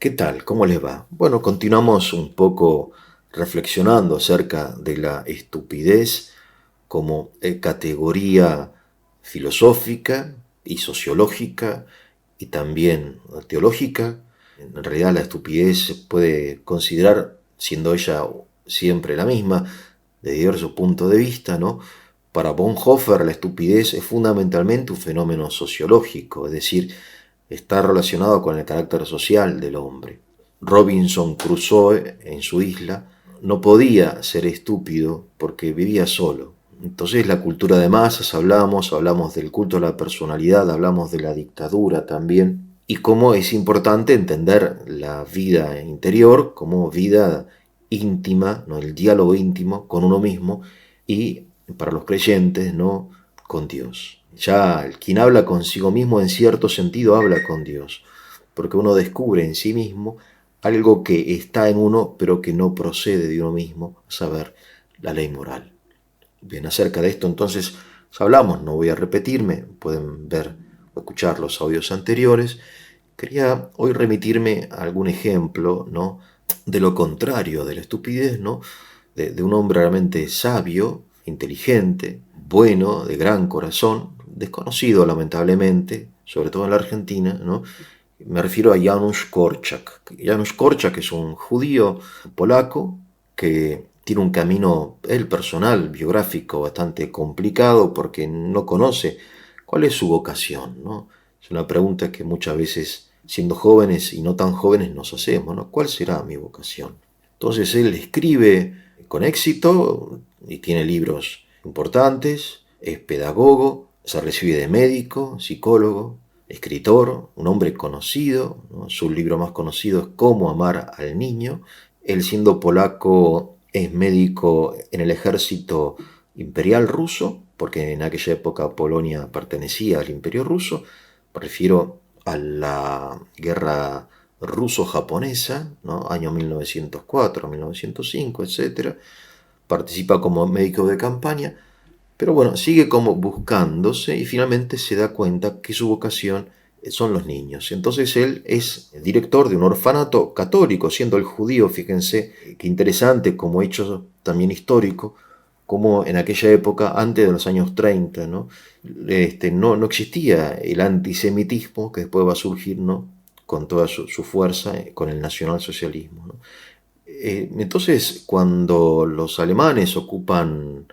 ¿Qué tal? ¿Cómo les va? Bueno, continuamos un poco reflexionando acerca de la estupidez como categoría filosófica y sociológica y también teológica. En realidad la estupidez se puede considerar, siendo ella siempre la misma, de diversos puntos de vista, ¿no? Para Bonhoeffer la estupidez es fundamentalmente un fenómeno sociológico, es decir, está relacionado con el carácter social del hombre. Robinson Crusoe en su isla no podía ser estúpido porque vivía solo. Entonces la cultura de masas, hablamos del culto a la personalidad, hablamos de la dictadura también, y cómo es importante entender la vida interior como vida íntima, ¿no? El diálogo íntimo con uno mismo y para los creyentes, ¿no? Con Dios. Ya quien habla consigo mismo en cierto sentido habla con Dios, porque uno descubre en sí mismo algo que está en uno pero que no procede de uno mismo, a saber, la ley moral. Bien, acerca de esto entonces hablamos, no voy a repetirme, pueden ver o escuchar los audios anteriores. Quería hoy remitirme a algún ejemplo, ¿no? De lo contrario de la estupidez, ¿no? De un hombre realmente sabio, inteligente, bueno, de gran corazón, desconocido lamentablemente, sobre todo en la Argentina, ¿no? Me refiero a Janusz Korczak. Janusz Korczak es un judío polaco que tiene un camino, el personal, biográfico, bastante complicado porque no conoce cuál es su vocación, ¿no? Es una pregunta que muchas veces, siendo jóvenes y no tan jóvenes, nos hacemos, ¿no? ¿Cuál será mi vocación? Entonces él escribe con éxito y tiene libros importantes, es pedagogo, se recibe de médico, psicólogo, escritor, un hombre conocido, ¿no? Su libro más conocido es Cómo amar al niño. Él, siendo polaco, es médico en el ejército imperial ruso, porque en aquella época Polonia pertenecía al imperio ruso. Me refiero a la guerra ruso-japonesa, ¿no? Año 1904, 1905, etc. Participa como médico de campaña, pero bueno, sigue como buscándose y finalmente se da cuenta que su vocación son los niños. Entonces él es director de un orfanato católico, siendo el judío, fíjense qué interesante como hecho también histórico, como en aquella época, antes de los años 30, ¿no? No existía el antisemitismo que después va a surgir, ¿no? Con toda su fuerza, con el nacionalsocialismo, ¿no? Entonces, cuando los alemanes ocupan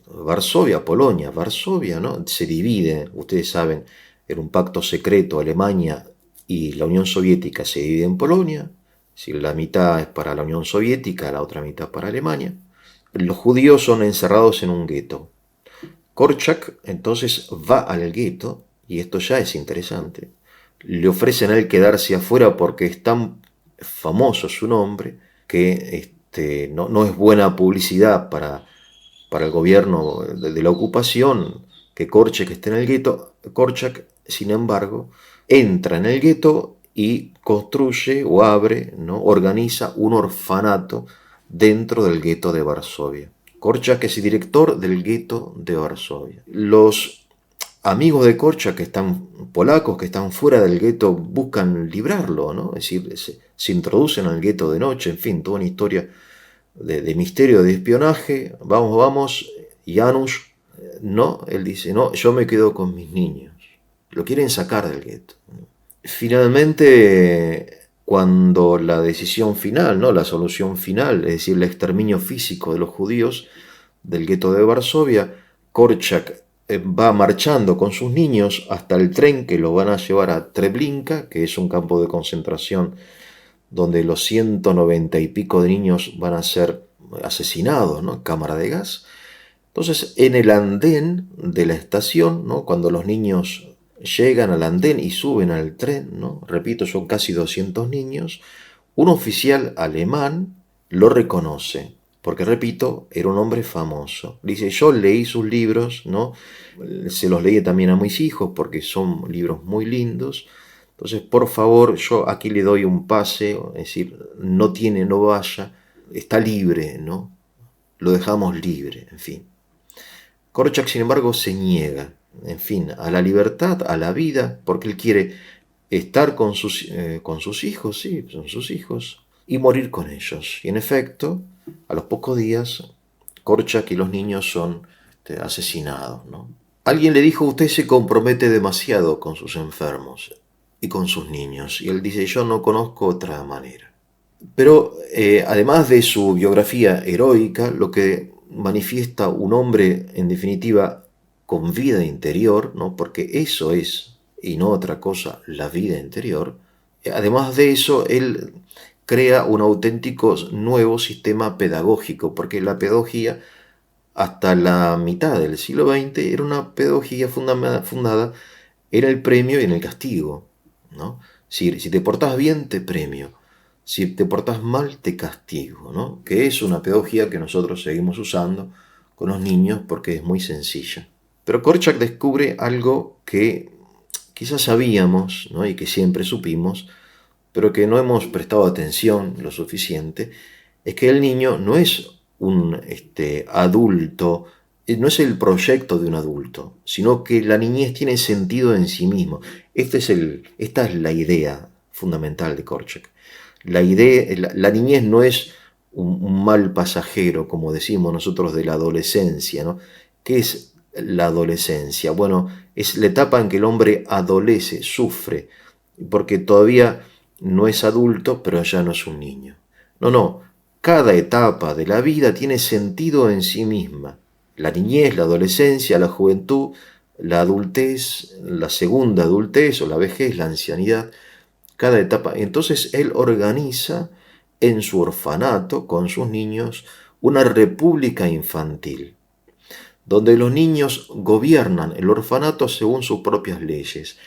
Varsovia, Polonia, Varsovia, ¿no? Se divide, ustedes saben, era un pacto secreto, Alemania y la Unión Soviética se divide en Polonia, si la mitad es para la Unión Soviética, la otra mitad para Alemania. Los judíos son encerrados en un gueto. Korczak entonces va al gueto, y esto ya es interesante. Le ofrecen a él quedarse afuera porque es tan famoso su nombre que no es buena publicidad para el gobierno de la ocupación que Korczak esté en el gueto. Korczak, sin embargo, entra en el gueto y construye o abre, ¿no? Organiza un orfanato dentro del gueto de Varsovia. Korczak es el director del gueto de Varsovia. Los amigos de Korczak, que están polacos, que están fuera del gueto, buscan librarlo, ¿no? Es decir, se introducen al gueto de noche, en fin, toda una historia de misterio, de espionaje. Vamos, vamos, Janusz, no, él dice, no, yo me quedo con mis niños. Lo quieren sacar del gueto. Finalmente, cuando la decisión final, ¿no? La solución final, es decir, el exterminio físico de los judíos del gueto de Varsovia, Korczak va marchando con sus niños hasta el tren que lo van a llevar a Treblinka, que es un campo de concentración donde los 190 y pico de niños van a ser asesinados, ¿no? Cámara de gas. Entonces, en el andén de la estación, ¿no? Cuando los niños llegan al andén y suben al tren, ¿no? Repito, son casi 200 niños, un oficial alemán lo reconoce, porque repito, era un hombre famoso. Dice, yo leí sus libros, ¿no? Se los leí también a mis hijos porque son libros muy lindos. Entonces, por favor, yo aquí le doy un pase, es decir, no vaya, está libre, ¿no? Lo dejamos libre, en fin. Korczak, sin embargo, se niega, en fin, a la libertad, a la vida, porque él quiere estar con sus hijos, sí, son sus hijos, y morir con ellos. Y en efecto, a los pocos días, Korczak y los niños son asesinados, ¿no? Alguien le dijo, usted se compromete demasiado con sus enfermos y con sus niños. Y él dice, yo no conozco otra manera. Pero además de su biografía heroica, lo que manifiesta un hombre, en definitiva, con vida interior, ¿no? Porque eso es, y no otra cosa, la vida interior. Además de eso, él crea un auténtico nuevo sistema pedagógico, porque la pedagogía hasta la mitad del siglo XX era una pedagogía fundada en el premio y en el castigo, ¿no? Si te portás bien, te premio. Si te portás mal, te castigo, ¿no? Que es una pedagogía que nosotros seguimos usando con los niños porque es muy sencilla. Pero Korczak descubre algo que quizás sabíamos, ¿no? Y que siempre supimos, pero que no hemos prestado atención lo suficiente, es que el niño no es un adulto, no es el proyecto de un adulto, sino que la niñez tiene sentido en sí mismo. Esta es la idea fundamental de Korczak. La niñez no es un mal pasajero, como decimos nosotros de la adolescencia, ¿no? ¿Qué es la adolescencia? Bueno, es la etapa en que el hombre adolece, sufre, porque todavía no es adulto, pero ya no es un niño. No, cada etapa de la vida tiene sentido en sí misma. La niñez, la adolescencia, la juventud, la adultez, la segunda adultez o la vejez, la ancianidad, cada etapa. Entonces él organiza en su orfanato con sus niños una república infantil, donde los niños gobiernan el orfanato según sus propias leyes,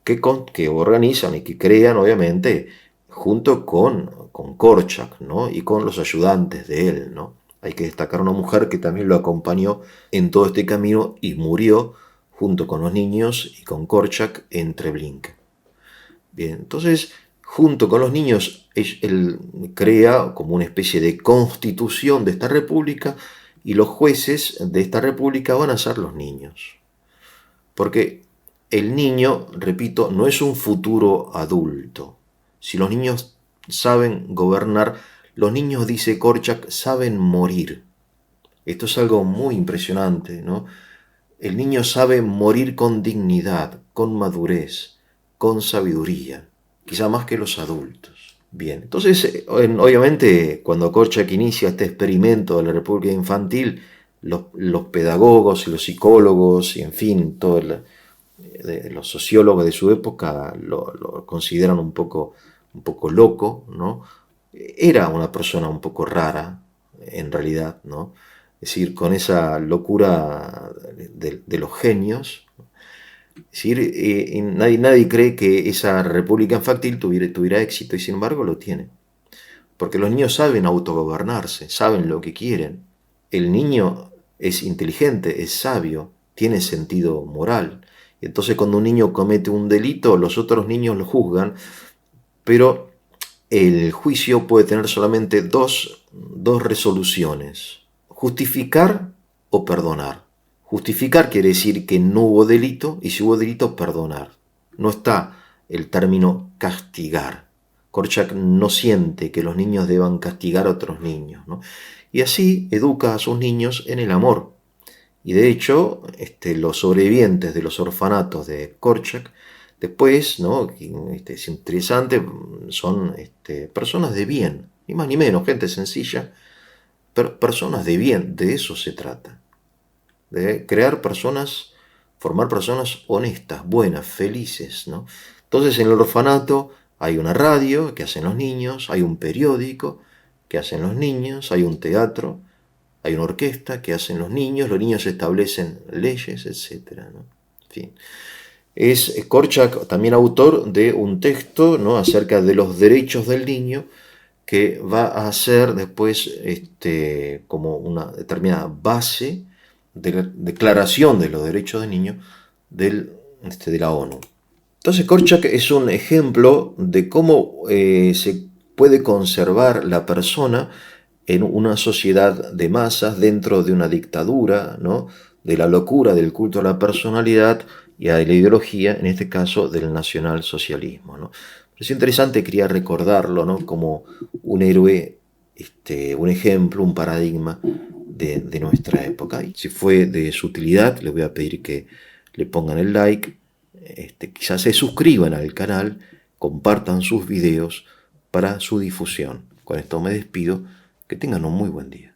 que organizan y que crean, obviamente, junto con Korczak, ¿no? Y con los ayudantes de él, ¿no? Hay que destacar una mujer que también lo acompañó en todo este camino y murió junto con los niños y con Korczak en Treblinka. Bien, entonces, junto con los niños, él crea como una especie de constitución de esta república y los jueces de esta república van a ser los niños. Porque el niño, repito, no es un futuro adulto. Si los niños saben gobernar, los niños, dice Korczak, saben morir. Esto es algo muy impresionante, ¿no? El niño sabe morir con dignidad, con madurez, con sabiduría, quizá más que los adultos. Bien, entonces, obviamente, cuando Korczak inicia este experimento de la República Infantil, los pedagogos y los psicólogos, y en fin, los sociólogos de su época lo consideran un poco loco, ¿no? Era una persona un poco rara, en realidad, ¿no? Es decir, con esa locura de los genios. Es decir, nadie cree que esa república infantil tuviera éxito, y sin embargo lo tiene. Porque los niños saben autogobernarse, saben lo que quieren. El niño es inteligente, es sabio, tiene sentido moral. Entonces cuando un niño comete un delito, los otros niños lo juzgan, pero el juicio puede tener solamente dos resoluciones: justificar o perdonar. Justificar quiere decir que no hubo delito, y si hubo delito, perdonar. No está el término castigar. Korczak no siente que los niños deban castigar a otros niños, ¿no? Y así educa a sus niños en el amor. Y de hecho, los sobrevivientes de los orfanatos de Korczak, después, ¿no? Es interesante, son personas de bien, ni más ni menos, gente sencilla, pero personas de bien, de eso se trata. De crear personas, formar personas honestas, buenas, felices, ¿no? Entonces en el orfanato hay una radio que hacen los niños, hay un periódico que hacen los niños, hay un teatro, hay una orquesta que hacen los niños establecen leyes, etc., ¿no? En fin. Es Korczak también autor de un texto, ¿no?, acerca de los derechos del niño, que va a ser después como una determinada base de la Declaración de los Derechos del Niño de la ONU. Entonces Korczak es un ejemplo de cómo se puede conservar la persona en una sociedad de masas, dentro de una dictadura, ¿no?, de la locura del culto a la personalidad, y a la ideología, en este caso del nacionalsocialismo, ¿no? Es interesante, quería recordarlo, ¿no? Como un héroe, un ejemplo, un paradigma de nuestra época. Y si fue de su utilidad, les voy a pedir que le pongan el like, quizás se suscriban al canal, compartan sus videos para su difusión. Con esto me despido, que tengan un muy buen día.